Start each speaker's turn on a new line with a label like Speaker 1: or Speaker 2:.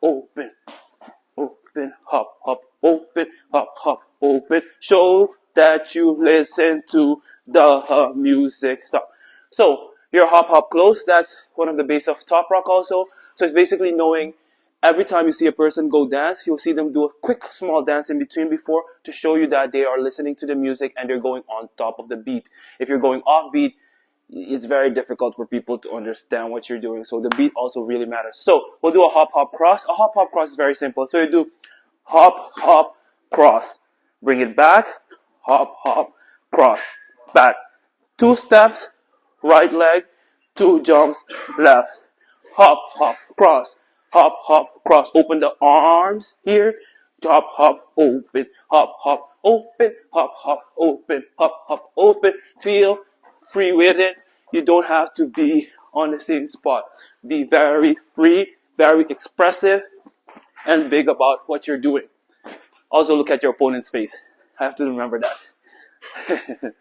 Speaker 1: open, open, hop, hop, open, hop, hop, open. Show that you listen to the music. Stop. So your hop, hop, close, that's one of the base of top rock also. So it's basically knowing every time you see a person go dance, you'll see them do a quick small dance in between before to show you that they are listening to the music and they're going on top of the beat. If you're going off beat, it's very difficult for people to understand what you're doing. So the beat also really matters. So we'll do a hop, hop, cross. A hop, hop, cross is very simple. So you do hop, hop, cross. Bring it back. Hop, hop, cross. Back. 2 steps. Right leg. 2 jumps. Left. Hop, hop, cross. Hop, hop, cross. Open the arms here. Hop, hop, open. Hop, hop, open. Hop, hop, open. Hop, hop, open. Feel free with it. You don't have to be on the same spot. Be very free, very expressive, and big about what you're doing. Also look at your opponent's face. I have to remember that.